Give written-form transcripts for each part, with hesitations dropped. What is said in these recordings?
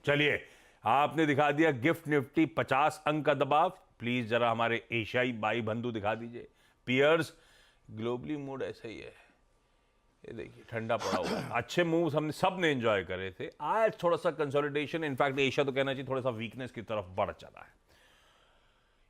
चलिए, आपने दिखा दिया गिफ्ट निफ्टी 50 अंक का दबाव। प्लीज जरा हमारे एशियाई भाई बंधु दिखा दीजिए। पियर्स ग्लोबली मूड ऐसा ही है, ये देखिए ठंडा पड़ा हुआ है। अच्छे मूव्स हमने सब ने एंजॉय करे थे। आज थोड़ा सा कंसोलिडेशन, इनफैक्ट एशिया तो कहना चाहिए थोड़ा सा वीकनेस की तरफ बढ़ चला है।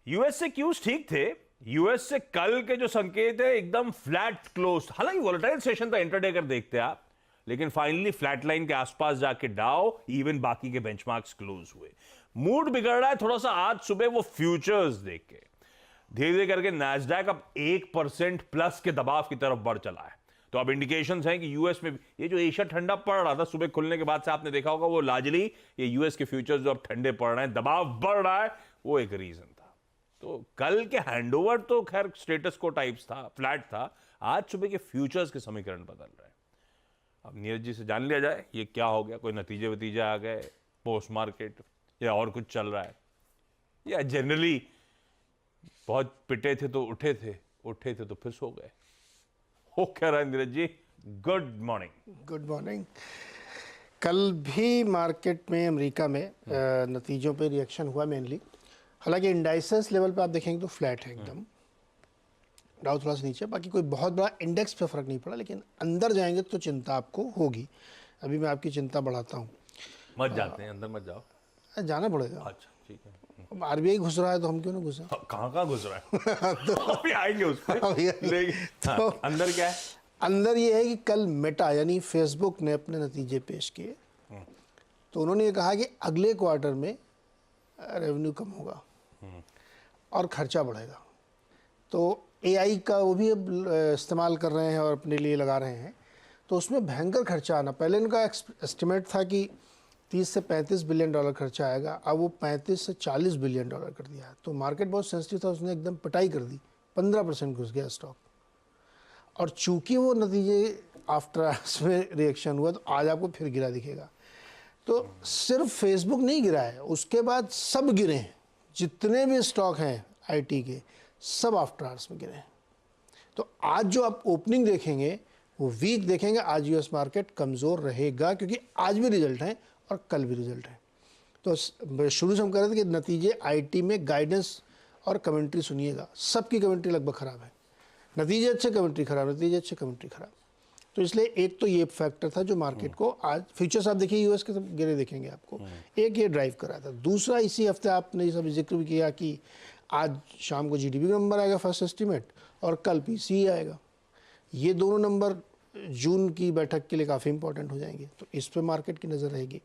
यूएस से क्यूज ठीक थे। यूएस से कल के जो संकेत है एकदम फ्लैट क्लोज, हालांकि वोलेटाइल सेशन था इंटरडे कर देखते आप, लेकिन फाइनली फ्लैट लाइन के आसपास जाके डाउ इवन बाकी के बेंचमार्क्स क्लोज हुए। मूड बिगड़ रहा है थोड़ा सा आज सुबह वो फ्यूचर्स देख के। धीरे धीरे करके नैस्डैक अब 1% प्लस के दबाव की तरफ बढ़ चला है। तो अब इंडिकेशंस हैं कि यूएस में ये जो एशिया ठंडा पड़ रहा था सुबह खुलने के बाद से, आपने देखा होगा वो लाजली ये यूएस के फ्यूचर्स जो अब ठंडे पड़ रहे हैं, दबाव बढ़ रहा है, वो एक रीजन था। तो कल के हैंडओवर तो खैर स्टेटस को टाइप्स था, फ्लैट था। आज सुबह के फ्यूचर्स के समीकरण बदल रहे हैं। अब नीरज जी से जान लिया जाए ये क्या हो गया, कोई नतीजे वतीजे आ गए पोस्ट मार्केट, या और कुछ चल रहा है, या जनरली बहुत पिटे थे तो उठे थे, उठे थे तो फिर सो गए, हो क्या रहा है Neeraj ji? Good morning. Good morning. कल भी मार्केट में अमेरिका में नतीजों पे रिएक्शन हुआ मेनली। हालांकि इंडाइसेस लेवल पे आप देखेंगे तो फ्लैट है एकदम, डाउ थोड़ा सा नीचे, बाकी कोई बहुत बड़ा इंडेक्स पे फर्क नहीं पड़ा। लेकिन अंदर जाएंगे तो चिंता आपको होगी। अभी मैं आपकी चिंता बढ़ाता हूँ। मत जाते हैं अंदर, मत जाओ, जाना पड़ेगा। अच्छा ठीक है। अब आरबीआई घुस रहा है तो हम क्यों ना घुसे? कहाँ कहाँ घुस रहा है? तो अभी आएंगे उस पर। तो अंदर क्या है? अंदर ये है कि कल मेटा यानी फेसबुक ने अपने नतीजे पेश किए। तो उन्होंने ये कहा कि अगले क्वार्टर में रेवेन्यू कम होगा और खर्चा बढ़ेगा। तो एआई का वो भी अब इस्तेमाल कर रहे हैं और अपने लिए लगा रहे हैं, तो उसमें भयंकर खर्चा आना। पहले इनका एस्टिमेट था कि 30 से 35 बिलियन डॉलर खर्चा आएगा, अब वो 35 से 40 बिलियन डॉलर कर दिया है। तो मार्केट बहुत सेंसिटिव था, उसने एकदम पिटाई कर दी, 15% घुस गया स्टॉक। और चूंकि वो नतीजे आफ्टर आवर्स में रिएक्शन हुआ तो आज आपको फिर गिरा दिखेगा। तो सिर्फ फेसबुक नहीं गिरा है, उसके बाद सब गिरे हैं। जितने भी स्टॉक हैं आईटी के सब आफ्टर आवर्स में गिरे हैं। तो आज जो आप ओपनिंग देखेंगे वो वीक देखेंगे। आज यूएस मार्केट कमज़ोर रहेगा क्योंकि आज भी रिजल्ट हैं और कल भी रिजल्ट हैं। तो शुरू से हम कह रहे थे कि नतीजे आईटी में गाइडेंस और कमेंट्री सुनिएगा, सबकी कमेंट्री लगभग ख़राब है। नतीजे अच्छे, कमेंट्री ख़राब, नतीजे अच्छे, कमेंट्री ख़राब। तो इसलिए एक तो ये फैक्टर था जो मार्केट को आज फ्यूचर्स आप देखिए यूएस के सब गिरे दिखेंगे आपको, एक ये ड्राइव कर रहा था। दूसरा, इसी हफ्ते आपने सब जिक्र भी किया कि आज शाम को जीडीपी का नंबर आएगा फर्स्ट एस्टीमेट और कल पीसीई आएगा। ये दोनों नंबर जून की बैठक के लिए काफ़ी इंपॉर्टेंट हो जाएंगे, तो इस पे मार्केट की नज़र रहेगी।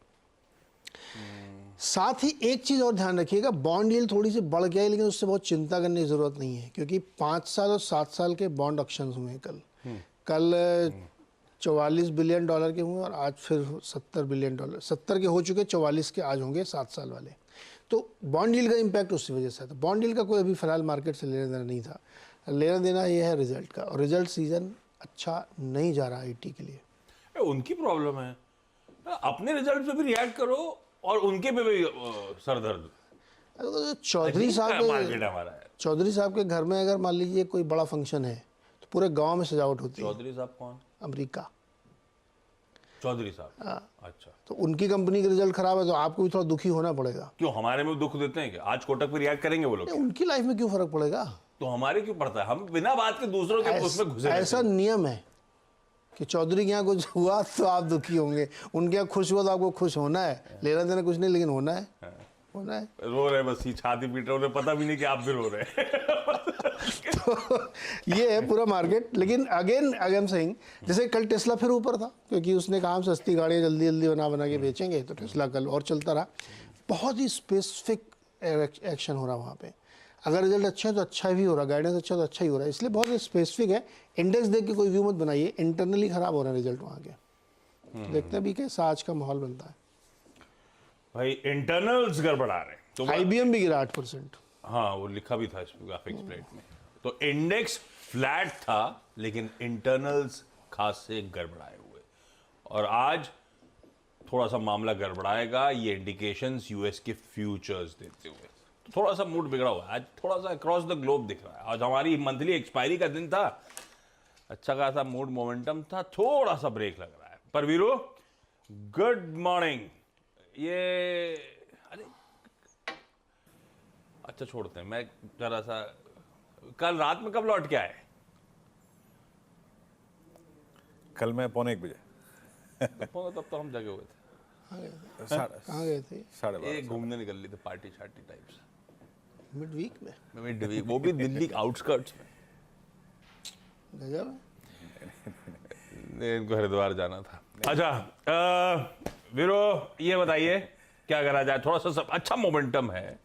साथ ही एक चीज़ और ध्यान रखिएगा, बॉन्ड यील्ड थोड़ी सी बढ़ गया है, लेकिन उससे बहुत चिंता करने की ज़रूरत नहीं है क्योंकि 5 साल और 7 साल के बॉन्ड ऑक्शंस हुए हैं कल 44 बिलियन डॉलर के हुए और आज फिर 70 बिलियन डॉलर, 70 के हो चुके, 44 के आज होंगे 7 साल वाले। तो बॉन्ड डील का इम्पैक्ट उसी वजह से था। बॉन्ड डील का कोई अभी फिलहाल मार्केट से लेना देना नहीं था, लेना देना ये है रिजल्ट का, और रिजल्ट सीजन अच्छा नहीं जा रहा आईटी के लिए। उनकी प्रॉब्लम है, अपने रिजल्ट पे भी रिएक्ट करो और उनके पे भी सरदर्द। चौधरी साहब के घर में अगर मान लीजिए कोई बड़ा फंक्शन है तो पूरे गांव में सजावट होती है। चौधरी साहब कौन? अमेरिका चौधरी साहब। अच्छा, तो उनकी कंपनी का रिजल्ट खराब है तो आपको भी थोड़ा दुखी होना पड़ेगा। क्यों, हमारे में दुख देते हैं क्या? आज कोटक पे रिएक्ट करेंगे वो लोग? उनकी लाइफ में क्यों फर्क पड़ेगा? तो हमारे क्यों पड़ता है? हम बिना बात के दूसरों के उसमें घुसे। ऐसा नियम है कि चौधरी के यहाँ कुछ हुआ तो आप दुखी होंगे, उनके यहाँ खुश हुआ तो आपको खुश होना है। लेना देना कुछ नहीं, लेकिन होना है, होना है। रो रहे बस, ही छाती पीट रहे, उन्हें पता भी नहीं कि आप भी रो रहे हैं। तो ये है पूरा मार्केट। लेकिन अगेन आई एम सेइंग, जैसे कल टेस्ला फिर ऊपर था क्योंकि उसने कहा हम सस्ती गाड़ियाँ जल्दी जल्दी बना के बेचेंगे, तो टेस्ला कल और चलता रहा। बहुत ही स्पेसिफिक एक्शन हो रहा वहाँ पे। अगर रिजल्ट अच्छा है तो अच्छा भी हो रहा, गाइडेंस अच्छा तो अच्छा ही हो रहा है, इसलिए बहुत स्पेसिफिक है। इंडेक्स देख के कोई व्यू मत बनाइए, इंटरनली खराब हो रहा है रिजल्ट वहाँ के। देखते हैं भी कैसा आज का माहौल बनता है। भाई इंटरनल्स गड़बड़ा रहे तो आईबीएम भी गिरा 8%। हाँ, वो लिखा भी था इस ग्राफिक्स प्लेट में। तो इंडेक्स फ्लैट था लेकिन इंटरनल्स खास से गड़बड़ाए हुए, और आज थोड़ा सा मामला गड़बड़ाएगा, ये इंडिकेशंस यूएस के फ्यूचर्स देते हुए। तो थोड़ा सा मूड बिगड़ा हुआ है आज, थोड़ा सा अक्रॉस द ग्लोब दिख रहा है। आज हमारी मंथली एक्सपायरी का दिन था, अच्छा खासा मूड मोमेंटम था, थोड़ा सा ब्रेक लग रहा है। पर वीरो गुड मॉर्निंग। ये अरे अच्छा छोड़ते हैं, मैं जरा सा कल रात में कब लौट के आए? कल मैं 1:45 तब तो हम जगे हुए थे, कहाँ गए थे? 12:30 ये घूमने निकल ली थी, पार्टी शार्टी टाइप्स मिड वीक में? मिड वीक, वो भी दिल्ली के आउटस्कर्ट्स में। गजब है। इनको हरिद्वार जाना था। अच्छा वीरो, ये बताइए क्या करा जाए? थोड़ा सा सब अच्छा मोमेंटम है,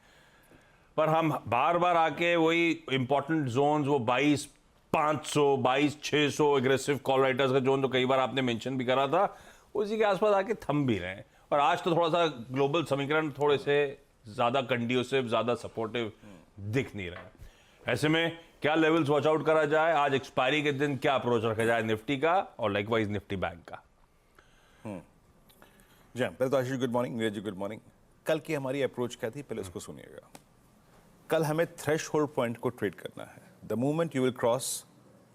पर हम बार बार आके वही इंपॉर्टेंट जोन्स, वो 22,500 22,600 एग्रेसिव कॉल राइटर्स का जोन, तो कई बार आपने मेंशन भी करा था, उसी के आसपास आके थम भी रहे हैं। और आज तो थोड़ा सा ग्लोबल समीकरण थोड़े से ज्यादा कंड्यूसिव, ज्यादा सपोर्टिव दिख नहीं रहा है। ऐसे में क्या लेवल्स वॉच आउट करा जाए? आज एक्सपायरी के दिन क्या अप्रोच रखा जाए निफ्टी का और लाइकवाइज निफ्टी बैंक का? जी पहले तो आशीष good morning, Neeraj ji good morning. कल की हमारी अप्रोच क्या थी, पहले उसको सुनिएगा। कल हमें थ्रेश होल्ड पॉइंट को ट्रेड करना है। The moment you will cross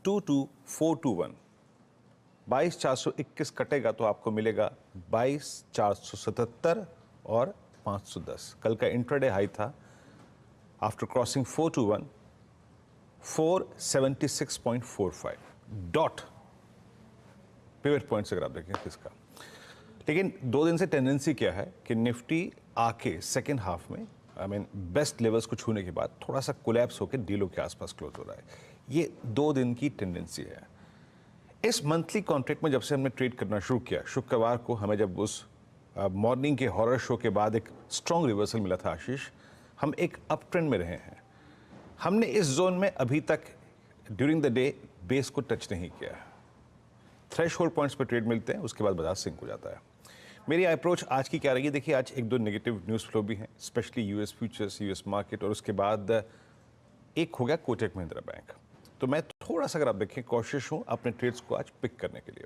22421, 22,421 कटेगा तो आपको मिलेगा 22,477 और 510। कल का इंट्राडे हाई था after crossing 421 476.45 dot pivot points अगर आप देखें किसका। लेकिन 2 दिन से टेंडेंसी क्या है कि निफ्टी आके सेकेंड हाफ में बेस्ट लेवल्स को छूने के बाद थोड़ा सा कोलैप्स होकर डीलों के आसपास क्लोज हो रहा है। ये 2 दिन की टेंडेंसी है। इस मंथली कॉन्ट्रैक्ट में जब से हमने ट्रेड करना शुरू किया, शुक्रवार को हमें जब उस मॉर्निंग के हॉरर शो के बाद एक स्ट्रॉन्ग रिवर्सल मिला था आशीष, हम एक अप ट्रेंड में रहे हैं। हमने इस जोन में अभी तक ड्यूरिंग द डे बेस को टच नहीं किया है। थ्रेश होल्ड पॉइंट्स पर ट्रेड मिलते हैं, उसके बाद बाजार सिंक हो जाता है। मेरी अप्रोच आज की क्या रही है? देखिए, आज 1-2 नेगेटिव न्यूज़ फ्लो भी हैं, specially US futures, US market, और उसके बाद एक हो गया कोटक महिंद्रा बैंक। तो मैं थोड़ा सा अगर आप देखें कॉशियस हूँ अपने ट्रेड्स को आज पिक करने के लिए।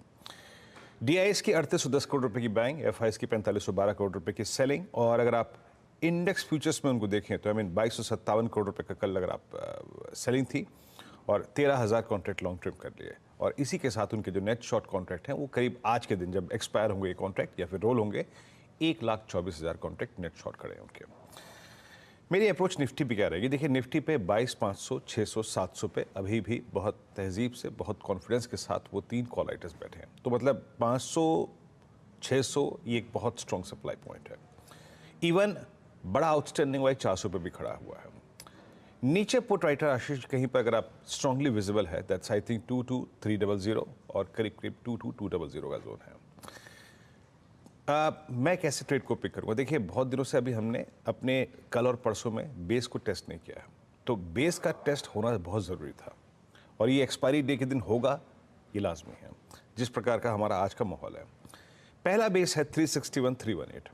डीआईएस की 3810 करोड़ रुपए की बाइंग, एफआईएस की 4512 करोड़ रुपए की सेलिंग, और अगर आप इंडेक्स फ्यूचर्स में उनको देखें तो 2257 करोड़ रुपए का कल अगर आप सेलिंग थी और 13,000 कॉन्ट्रैक्ट लॉन्ग टर्म कर लिए। और इसी के साथ उनके जो नेट शॉर्ट कॉन्ट्रैक्ट हैं वो करीब आज के दिन जब एक्सपायर होंगे ये कॉन्ट्रैक्ट या फिर रोल होंगे, 1,24,000 कॉन्ट्रैक्ट नेट शॉर्ट खड़े हैं उनके। मेरी अप्रोच निफ्टी पे क्या रहेगी? देखिए, निफ्टी पे 22,500, 600, 700 पे अभी भी बहुत तहजीब से, बहुत कॉन्फिडेंस के साथ वो 3 कॉल राइटर्स बैठे हैं। तो मतलब 500, 600 ये एक बहुत स्ट्रॉन्ग सप्लाई पॉइंट है। इवन बड़ा आउटस्टैंडिंग वाइज 400 पे भी खड़ा हुआ है। नीचे पुट राइटर आशीष कहीं पर अगर आप स्ट्रांगली विजिबल है, दैट्स आई थिंक 22,300 और करीब करीब 22,200 का जोन है। मैं कैसे ट्रेड को पिक करूँगा? देखिए, बहुत दिनों से अभी हमने अपने कल और परसों में बेस को टेस्ट नहीं किया है, तो बेस का टेस्ट होना बहुत ज़रूरी था और ये एक्सपायरी डे के दिन होगा, ये लाजमी है, जिस प्रकार का हमारा आज का माहौल है। पहला बेस है 361,318,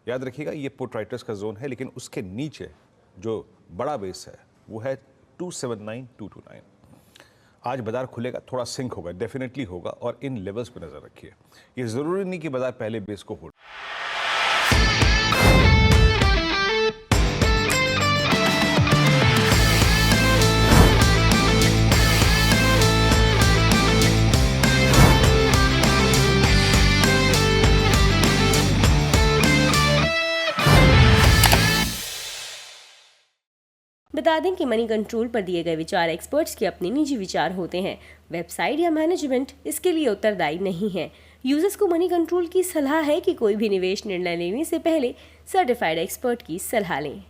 याद रखिएगा ये पुट राइटर्स का जोन है, लेकिन उसके नीचे जो बड़ा बेस है वो है 279,229। आज बाजार खुलेगा, थोड़ा सिंक होगा, डेफिनेटली होगा, और इन लेवल्स पे नजर रखिए। ये जरूरी नहीं कि बाजार पहले बेस को होल्ड। बता दें कि मनी कंट्रोल पर दिए गए विचार एक्सपर्ट्स के अपने निजी विचार होते हैं। वेबसाइट या मैनेजमेंट इसके लिए उत्तरदायी नहीं है। यूजर्स को मनी कंट्रोल की सलाह है कि कोई भी निवेश निर्णय लेने से पहले सर्टिफाइड एक्सपर्ट की सलाह लें।